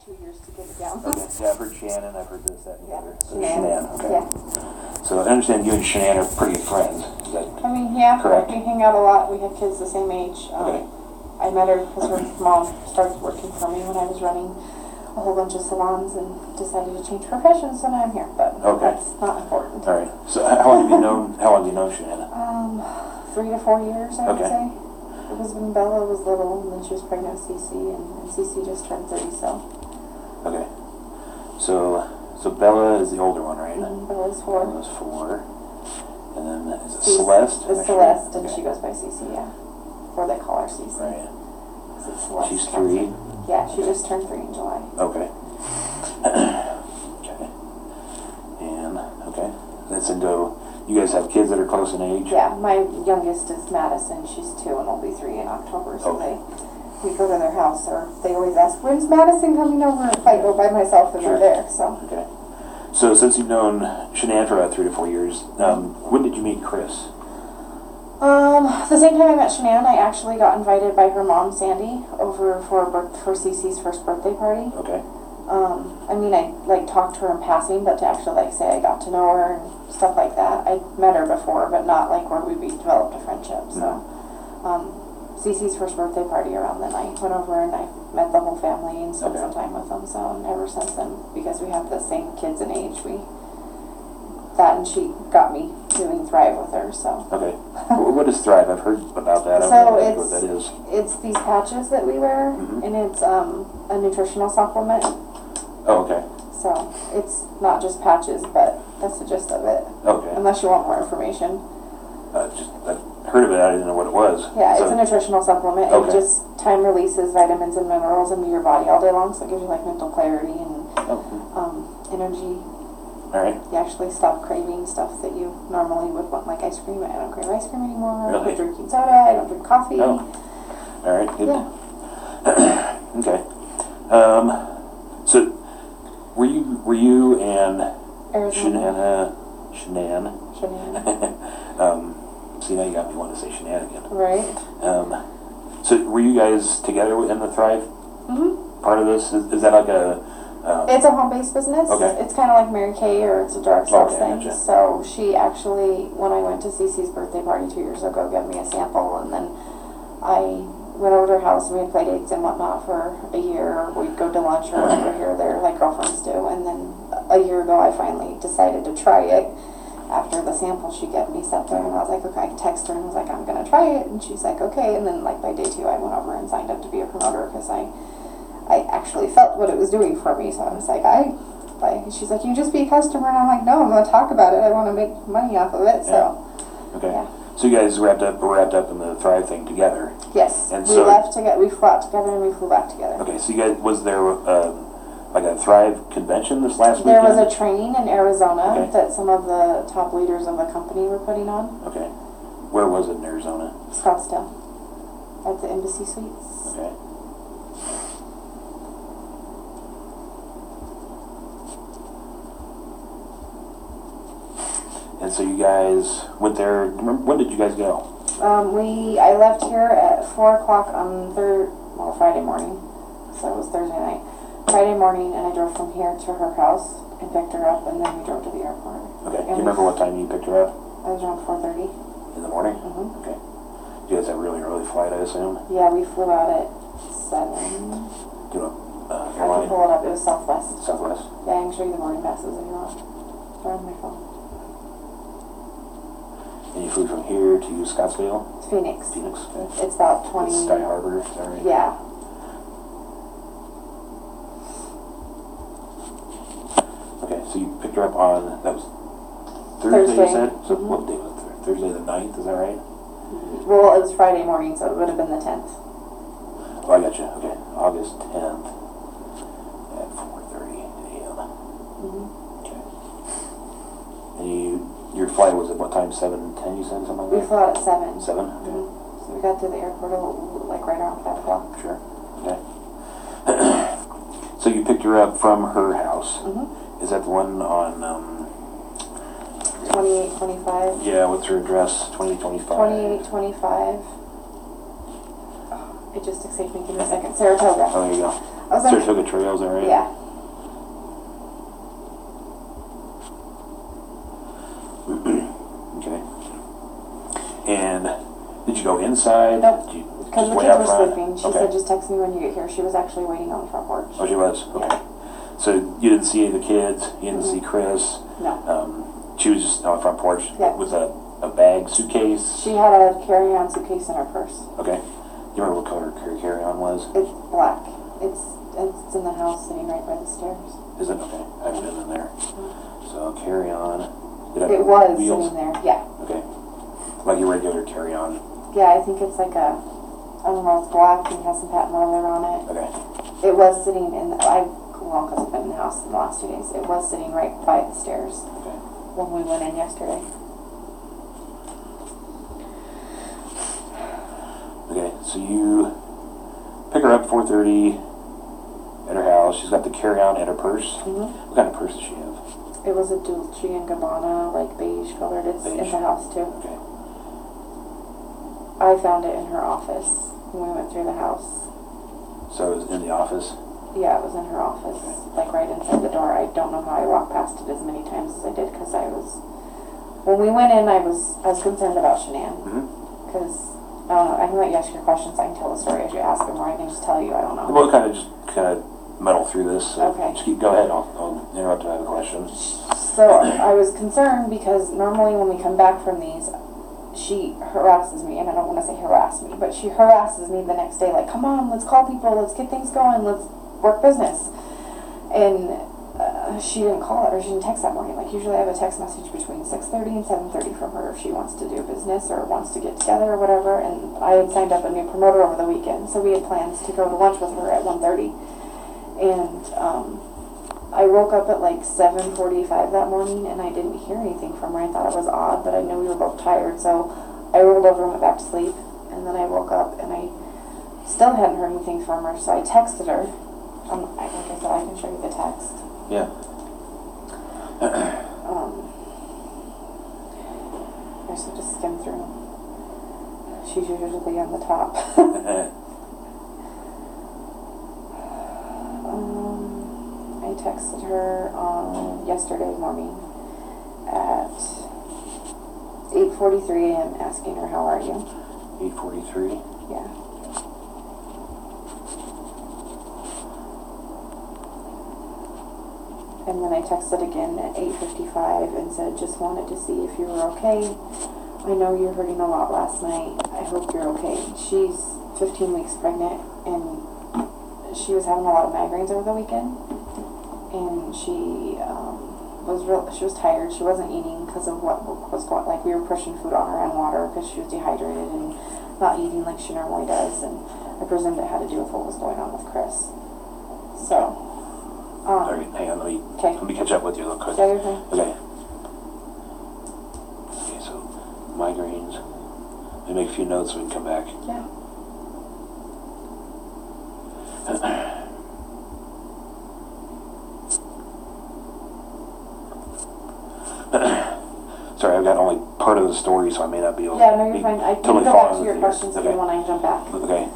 2 years to get it down. Okay, yeah, I've heard Shannan, I've heard this, that, and the other. So Shannan, okay. yeah. So I understand you and Shannan are pretty good friends. Is that I mean, yeah, correct? we hang out a lot. We have kids the same age. Okay. I met her because her mom started working for me when I was running a whole bunch of salons and decided to change professions, so now I'm here. But that's not important. All right. So how long have you known? How long have you known Shannan? 3 to 4 years, I would say. It was when Bella was little, and then she was pregnant with Cece, and Cece just turned 3, so. Okay. So Bella is the older one, right? Bella's 4. Bella's 4. And then is it Celeste? It's Celeste, and she goes by Cece, yeah. Or they call her Cece. Right. It's Celeste. She's 3? Yeah, she just turned 3 in July. Okay. Okay. And, okay. That's into, you guys have kids that are close in age? Yeah, my youngest is Madison. She's 2 and will be 3 in October, so we go to their house, or they always ask, when's Madison coming over? If I go by myself and they're there, so. Okay. So since you've known Shannan for about 3 to 4 years, when did you meet Chris? The same time I met Shannan, I actually got invited by her mom, Sandy, over for Cece's first birthday party. Okay. I mean, I talked to her in passing, but to actually say I got to know her and stuff like that, I met her before, but not where we developed a friendship. So, Cece's first birthday party around then, I went over and I met the whole family and spent some time with them. So, and ever since then, because we have the same kids in age, and she got me doing Thrive with her. So. Okay. What is Thrive? I've heard about that. I don't know what that is. It's these patches that we wear, and it's a nutritional supplement. Oh, okay. So it's not just patches, but that's the gist of it. Okay. Unless you want more information. I've heard of it. I didn't know what it was. Yeah, it's a nutritional supplement. Okay. It just time releases vitamins and minerals into your body all day long, so it gives you mental clarity and energy. All right. You actually stop craving stuff that you normally would want, like ice cream. I don't crave ice cream anymore. Really? I quit drinking soda. I don't drink coffee. Oh. All right. Good. Yeah. Okay. So were you and Shannan? See, now you got me wanting to say Shenanigans. Right. So were you guys together in the Thrive part of this? Is that like a... it's a home-based business. Okay. It's kind of like Mary Kay, or it's a direct sales thing. Gotcha. So she actually, when I went to Cece's birthday party 2 years ago, gave me a sample, and then I went over to her house and we had play dates and whatnot for a year. We'd go to lunch or whatever here or there, like girlfriends do. And then a year ago, I finally decided to try it. After the sample she gave me, sat there, and I was like, okay, I texted her and was like, I'm going to try it. And she's like, okay. And then by day 2, I went over and signed up to be a promoter because I actually felt what it was doing for me. So I was like, she's like, you just be a customer. And I'm like, no, I'm going to talk about it. I want to make money off of it. So, okay. Yeah. So you guys were wrapped up in the Thrive thing together. Yes. And we left together. We flew out together and we flew back together. Okay. So you guys, was there like a Thrive convention this last weekend? There was a training in Arizona that some of the top leaders of the company were putting on. Okay. Where was it in Arizona? Scottsdale. At the Embassy Suites. Okay. And so you guys went there. When did you guys go? I left here at 4 o'clock on Friday morning. So it was Thursday night. Friday morning, and I drove from here to her house and picked her up, and then we drove to the airport. Okay. Do you remember what time you picked her up? I was around 4:30. In the morning? Okay. You guys have a really early flight, I assume? Yeah, we flew out at 7. Do a I can pull it up. It was Southwest. Southwest? Yeah, I can show you the boarding passes if you want. They're on my phone. And you flew from here to Scottsdale? Phoenix. Phoenix, okay. It's about 20... It's Sky Harbor, is that right? Yeah. Okay, so you picked her up on, that was Thursday. You said? So what day was it? Thursday the 9th, is that right? Well, it was Friday morning, so it would have been the 10th. Oh, I got you. Okay, August 10th at 4:30 a.m. Okay. And your flight was at what time? 7:10, you said, something like that? We flew out at 7. 7? Okay. So we got to the airport right around 5 o'clock. Sure. Okay. So you picked her up from her house. Is that the one on 2825? Yeah, what's her address? 2825. 2825. It just escaped me. Give me a second. Saratoga. Oh, there you go. I was like, Saratoga Trails, all right? yeah. Okay. And did you go inside? Nope. Did you Because just the wait kids out were front? sleeping. She Okay. said, just text me when you get here. She was actually waiting on the front porch. Oh, she was? Okay. Yeah. So you didn't see any of the kids? You didn't see Mm-hmm. Chris? No. She was just on the front porch Yeah. with a bag, suitcase? She had a carry-on suitcase in her purse. Okay. You remember what color her carry-on was? It's black. It's in the house sitting right by the stairs. Is it? Okay. I haven't been in there. So carry-on. It was wheels? sitting there, yeah. Okay. Like your regular carry-on? Yeah, I think it's like a, I don't know, it's black and has some patent leather on it. Okay. It was sitting in the, well, because I've been in the house in the last 2 days, it was sitting right by the stairs Okay. when we went in yesterday. Okay, so you pick her up 4:30 at her house. She's got the carry-on and her purse. Mm-hmm. What kind of purse does she have? It was a Dolce & Gabbana, like beige colored. It's in Beige. the house too. Okay. I found it in her office when we went through the house. So it was in the office? Yeah, it was in her office, like right inside the door. I don't know how I walked past it as many times as I did because when we went in, I was concerned about Shannan. Because, I don't know, I can let you ask your questions. I can tell the story as you ask them, or I can just tell you, I don't know. We'll kind of muddle through this. So Okay. Just go ahead. I'll interrupt if I have a question. So I was concerned because normally when we come back from these, she harasses me, and I don't want to say harass me, but she harasses me the next day, like, come on, let's call people, let's get things going, let's work business. And she didn't call it, or she didn't text that morning. Like, usually I have a text message between 6:30 and 7:30 from her if she wants to do business or wants to get together or whatever. And I had signed up a new promoter over the weekend, so we had plans to go to lunch with her at 1:30. And I woke up at like 7:45 that morning, and I didn't hear anything from her. I thought it was odd, but I knew we were both tired, so I rolled over and went back to sleep. And then I woke up, and I still hadn't heard anything from her, so I texted her. Like I said, I can show you the text. Yeah. I should just skim through them. She's usually on the top. I texted her on yesterday morning at 8:43 a.m. asking her, how are you? 8:43. Yeah. And then I texted again at 8:55 and said, just wanted to see if you were okay. I know you're hurting a lot last night. I hope you're okay. She's 15 weeks pregnant, and she was having a lot of migraines over the weekend. And she she was tired. She wasn't eating because of what was going. Like, we were pushing food on her and water because she was dehydrated and not eating like she normally does. And I presumed it had to do with what was going on with Chris. So. All right, hang on, let me catch up with you real quick. Yeah, you're fine. Okay. Okay, so migraines. Let me make a few notes so we can come back. Yeah. Sorry, I've got only part of the story, so I may not be able Yeah, no, to you're be fine. I can totally go back following to your with questions if you want. I can jump back. Okay,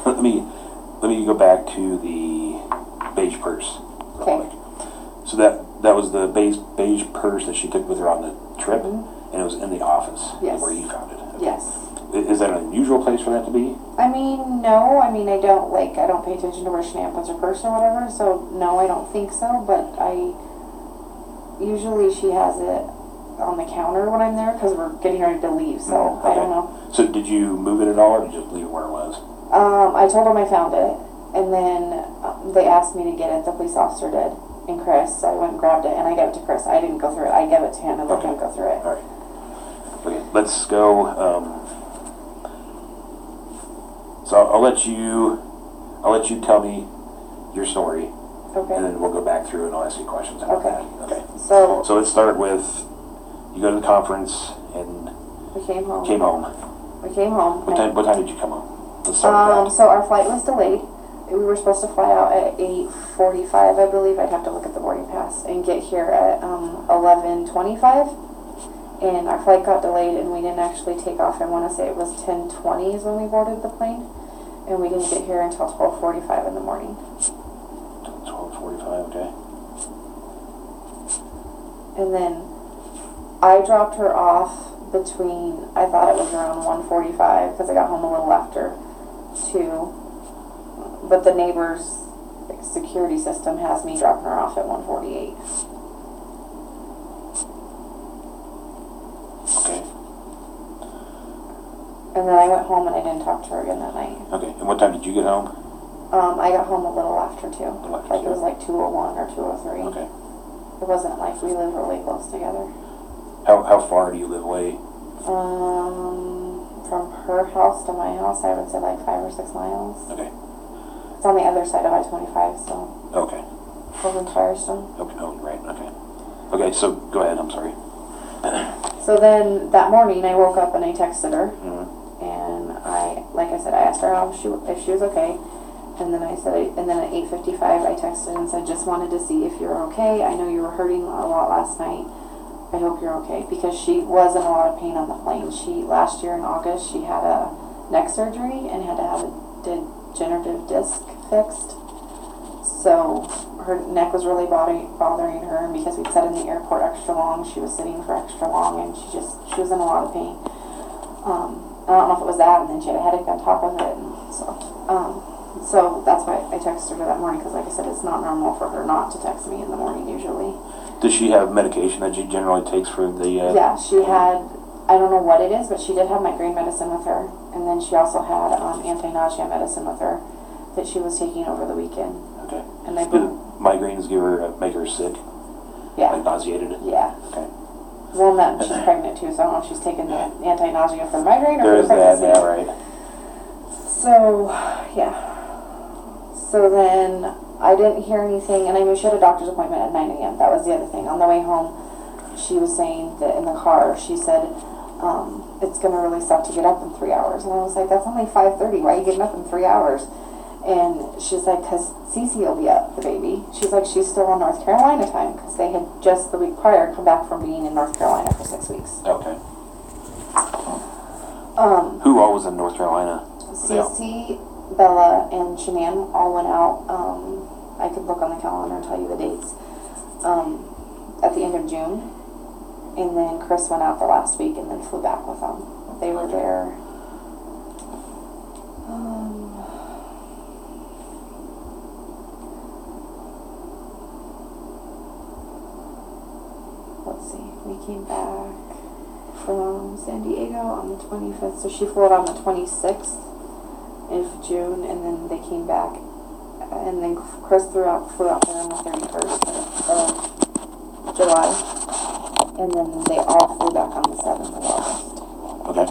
let me go back to the beige purse. Okay. So that was the beige purse that she took with her on the trip, and it was in the office. Yes. Where you found it. Okay. Yes. Is that an unusual place for that to be? I mean, no. I mean, I don't pay attention to where Shannan puts her purse or whatever, so no, I don't think so, but usually she has it on the counter when I'm there because we're getting ready to leave, so Okay. I don't know. So did you move it at all, or did you just leave it where it was? I told them I found it, and then they asked me to get it, the police officer did, and Chris, so I went and grabbed it, and I gave it to Chris. I didn't go through it. I gave it to him and let him go through it. All right. Okay, let's go. So I'll let you tell me your story, Okay. and then we'll go back through and I'll ask you questions about Okay. that. Okay. So So let's start with you go to the conference and we came home. came home. We came home. What time did you come home? Let's start with So our flight was delayed. We were supposed to fly out at 8:45, I believe. I'd have to look at the boarding pass and get here at 11:25. And our flight got delayed, and we didn't actually take off. I want to say it was 10:20 is when we boarded the plane, and we didn't get here until 12:45 in the morning. 1:45, okay. And then I dropped her off between, I thought it was around 1:45 because I got home a little after 2. But the neighbor's security system has me dropping her off at 1:48. Okay. And then I went home and I didn't talk to her again that night. Okay. And what time did you get home? I got home a little after 2. After Like 2. it was like 2:01 or 2:03. Okay. It wasn't like we live really close together. How far do you live away? From her house to my house, I would say like 5 or 6 miles. Okay. It's on the other side of I-25, so. Okay. Over in Firestone. Okay. Oh, right. Okay. Okay. So go ahead. I'm sorry. So then that morning I woke up and I texted her, Mm-hmm. and like I said, I asked her if she was okay, and then and then at 8:55 I texted and said, just wanted to see if you're okay. I know you were hurting a lot last night. I hope you're okay, because she was in a lot of pain on the plane. Last year in August she had a neck surgery and had to have a degenerative disc fixed. So her neck was really bothering her, and because we'd sat in the airport extra long, she was sitting for extra long, and she was in a lot of pain. I don't know if it was that, and then she had a headache on top of it, and so that's why I texted her that morning, because like I said, it's not normal for her not to text me in the morning usually. Does she have medication that she generally takes for the? Yeah, she had. I don't know what it is, but she did have migraine medicine with her, and then she also had anti-nausea medicine with her that she was taking over the weekend. Okay. And they Do migraines make her sick? Yeah. Like nauseated? Yeah. Okay. Well, no, she's pregnant too, so I don't know if she's taking the anti-nausea for the migraine or There for is the that, pregnancy. yeah, right. So, yeah. So then I didn't hear anything, and I knew she had a doctor's appointment at 9 a.m. That was the other thing. On the way home, she was saying that in the car, she said, it's going to really suck to get up in 3 hours. And I was like, that's only 5:30. Why are you getting up in 3 hours? And she's like, because Cece will be up, the baby. She's like, she's still on North Carolina time, because they had just the week prior come back from being in North Carolina for 6 weeks. Okay. Who all was in North Carolina? Cece, Bella, and Shannan all went out. I could look on the calendar and tell you the dates. At the end of June. And then Chris went out the last week and then flew back with them. They were there. Let's see. We came back from San Diego on the 25th. So she flew out on the 26th of June, and then they came back. And then Chris flew out there on the 31st of July. And then they all flew back on the 7th of August. Okay.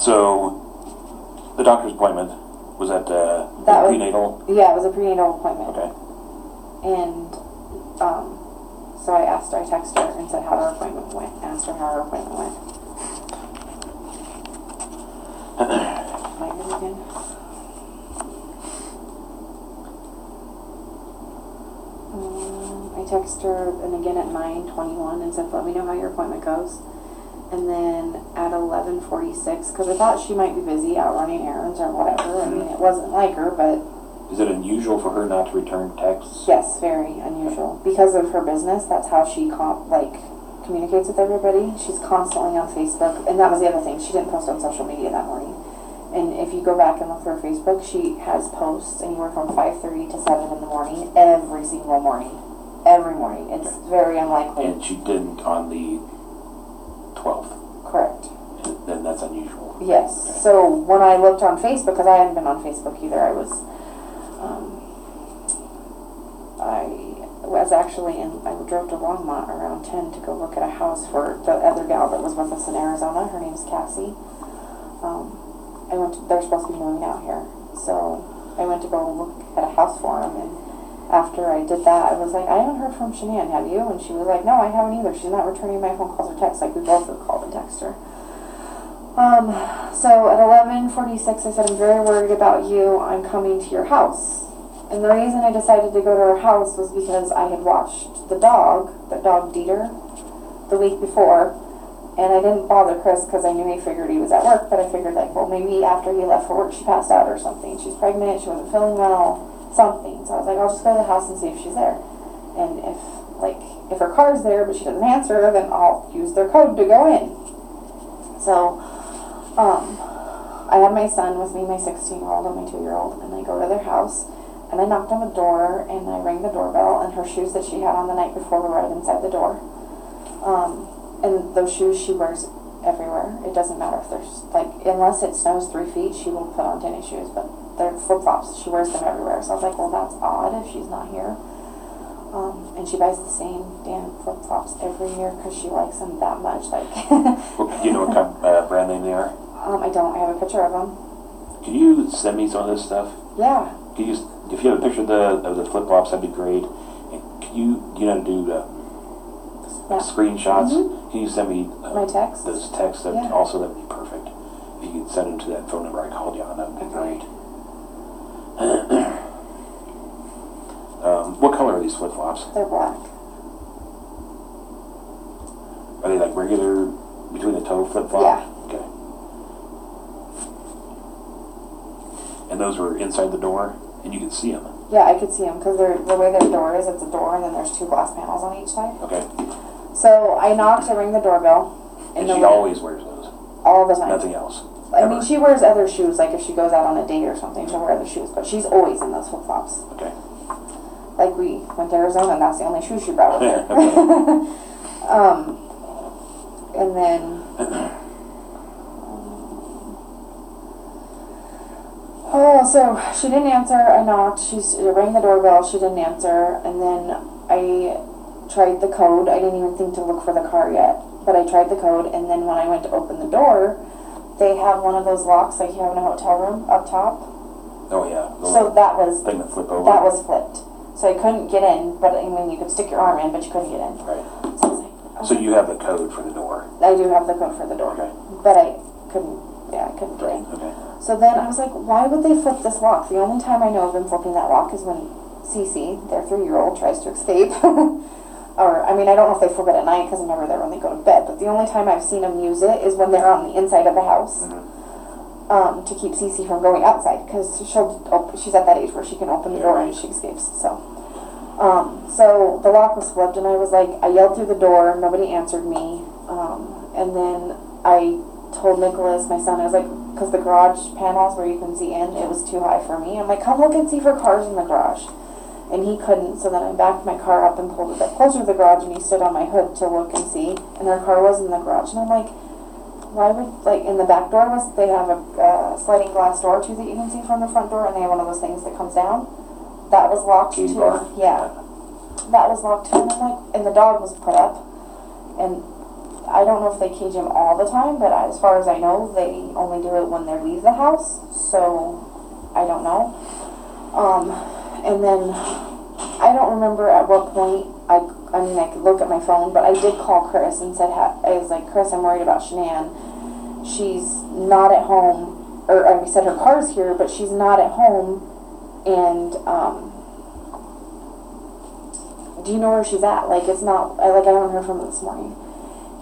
So, the doctor's appointment, was that prenatal? Yeah, it was a prenatal appointment. Okay. And, so I texted her and said how her appointment went, asked her how her appointment went. Might do it again. I texted her and again at 9:21 and said, let me know how your appointment goes. And then at 11:46, because I thought she might be busy out running errands or whatever. I mean, it wasn't like her, but... Is it unusual for her not to return texts? Yes, very unusual. Because of her business, that's how she communicates with everybody. She's constantly on Facebook, and that was the other thing. She didn't post on social media that morning. And if you go back and look through her Facebook, she has posts anywhere from 5:30 to 7 in the morning, every single morning. Every morning. It's very unlikely. And she didn't on the 12th. Correct. Then that's unusual. Yes. Okay. So when I looked on Facebook, because I hadn't been on Facebook either, I was actually I drove to Longmont around 10 to go look at a house for the other gal that was with us in Arizona. Her name's Cassie. They're supposed to be moving out here. So I went to go look at a house for them, and after I did that, I was like, I haven't heard from Shannan, have you? And she was like, no, I haven't either. She's not returning my phone calls or texts. Like, we both have called and texted her. So at 11:46, I said, I'm very worried about you. I'm coming to your house. And the reason I decided to go to her house was because I had watched the dog Dieter, the week before, And I didn't bother Chris because I knew he figured he was at work, but I figured like, well, maybe after he left for work she passed out or something. She's pregnant, she wasn't feeling well, something. So I was like, I'll just go to the house and see if she's there. And if her car's there but she doesn't answer, then I'll use their code to go in. So, I had my son with me, my 16-year-old and my 2-year-old, and I go to their house, and I knocked on the door, and I rang the doorbell, and her shoes that she had on the night before were right inside the door. And those shoes she wears everywhere. It doesn't matter if there's, like, unless it snows 3 feet, she won't put on tennis shoes, but they're flip-flops. She wears them everywhere. So I was like, well, that's odd if she's not here. And she buys the same damn flip-flops every year because she likes them that much. Like, Do you know what kind of brand name they are? I don't. I have a picture of them. Can you send me some of this stuff? Yeah. Can you, if you have a picture of the flip-flops, that'd be great. And do you know how to do screenshots? Mm-hmm. Can you send me my text? those texts? Yeah. Also, that'd be perfect. If you could send them to that phone number I called you on, that'd be great. What color are these flip-flops? They're black. Are they like regular between the toe flip-flop? Yeah. Okay. And those were inside the door, and you could see them. Yeah, I could see them because the way their door is, it's a door, and then there's 2 glass panels on each side. Okay. So I knocked, I rang the doorbell. And she always wears those? All the time. Nothing else? I mean, she wears other shoes, like if she goes out on a date or something, she'll wear other shoes, but she's always in those flip-flops. Okay. Like we went to Arizona, and that's the only shoes she brought with her. And then, so she didn't answer. I knocked. She rang the doorbell. She didn't answer. And then I tried the code. I didn't even think to look for the car yet, but I tried the code. And then when I went to open the door, they have one of those locks like you have in a hotel room up top. Oh yeah. So that was thing that flip over. That was flipped. So I couldn't get in, but I mean, you could stick your arm in, but you couldn't get in. Right. So I was like, okay. So you have the code for the door? I do have the code for the door. Okay. But I couldn't get in. Okay. So then I was like, why would they flip this lock? The only time I know of them flipping that lock is when Cece, their 3-year-old, tries to escape. Or, I mean, I don't know if they flip it at night because I'm never there when they go to bed, but the only time I've seen them use it is when they're on the inside of the house. Mm-hmm. To keep Cece from going outside, because she's at that age where she can open the door and she escapes. So the lock was flipped, and I was like, I yelled through the door, nobody answered me, and then I told Nicholas, my son, I was like, because the garage panels where you can see in, it was too high for me. I'm like, come look and see for cars in the garage, and he couldn't. So then I backed my car up and pulled it up closer to the garage, and he stood on my hood to look and see, and their car was in the garage, and I'm like, why would, like, in the back door, they have a sliding glass door, too, that you can see from the front door, and they have one of those things that comes down. That was locked, too. Yeah. That was locked, too, and I'm like, and the dog was put up, and I don't know if they cage him all the time, but as far as I know, they only do it when they leave the house, so I don't know. And then, I don't remember at what point, I mean, I could look at my phone, but I did call Chris and said, I was like, Chris, I'm worried about Shannan. She's not at home, or I said her car's here, but she's not at home, and, do you know where she's at? Like, it's not, I haven't heard from her this morning.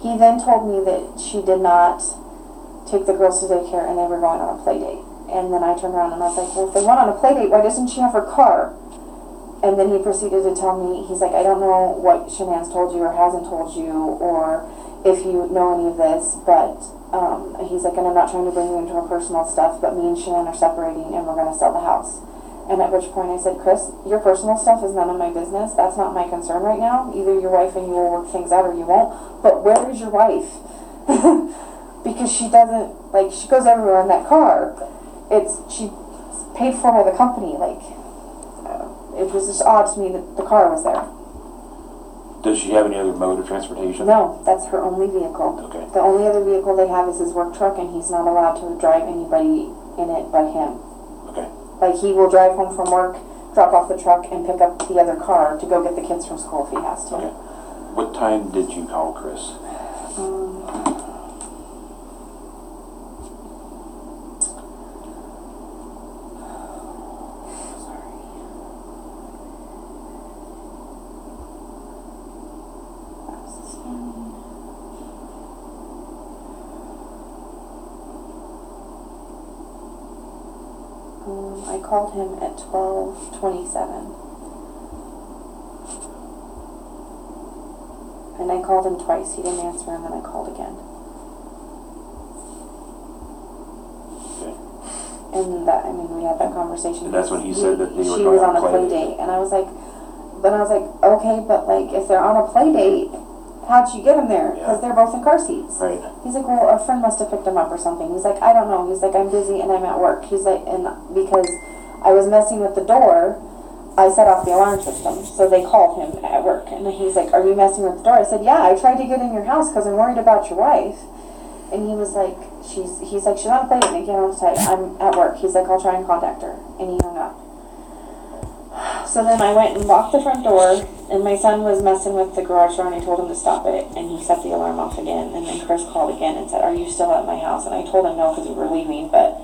He then told me that she did not take the girls to daycare and they were going on a play date. And then I turned around and I was like, well, if they went on a play date, why doesn't she have her car? And then he proceeded to tell me, he's like, I don't know what Shannan's told you or hasn't told you, or if you know any of this, but he's like, and I'm not trying to bring you into her personal stuff, but me and Shannan are separating and we're going to sell the house. And at which point I said, Chris, your personal stuff is none of my business. That's not my concern right now. Either your wife and you will work things out or you won't. But where is your wife? Because she doesn't, like, she goes everywhere in that car. She paid for by the company. Like, it was just odd to me that the car was there. Does she have any other mode of transportation? No, that's her only vehicle. Okay. The only other vehicle they have is his work truck, and he's not allowed to drive anybody in it but him. Okay. Like, he will drive home from work, drop off the truck, and pick up the other car to go get the kids from school if he has to. Okay. What time did you call Chris? I called him at 12:27. And I called him twice. He didn't answer, and then I called again. Okay. And that, I mean, we had that conversation. And that's when he said that they were she going was on a play date. date. And I was like, okay, but like, if they're on a play date, how'd you get them there? Because they're both in car seats. Right. He's like, well, a friend must have picked them up or something. He's like, I don't know. He's like, I'm busy and I'm at work. He's like, and because I was messing with the door, I set off the alarm system. So they called him at work. And he's like, are you messing with the door? I said, yeah, I tried to get in your house because I'm worried about your wife. And he was like, he's like, she's on a play date. And I can't I'm at work. He's like, I'll try and contact her. And he hung up. So then I went and locked the front door, and my son was messing with the garage door, and I told him to stop it, and he set the alarm off again. And then Chris called again and said, are you still at my house? And I told him no, because we were leaving, but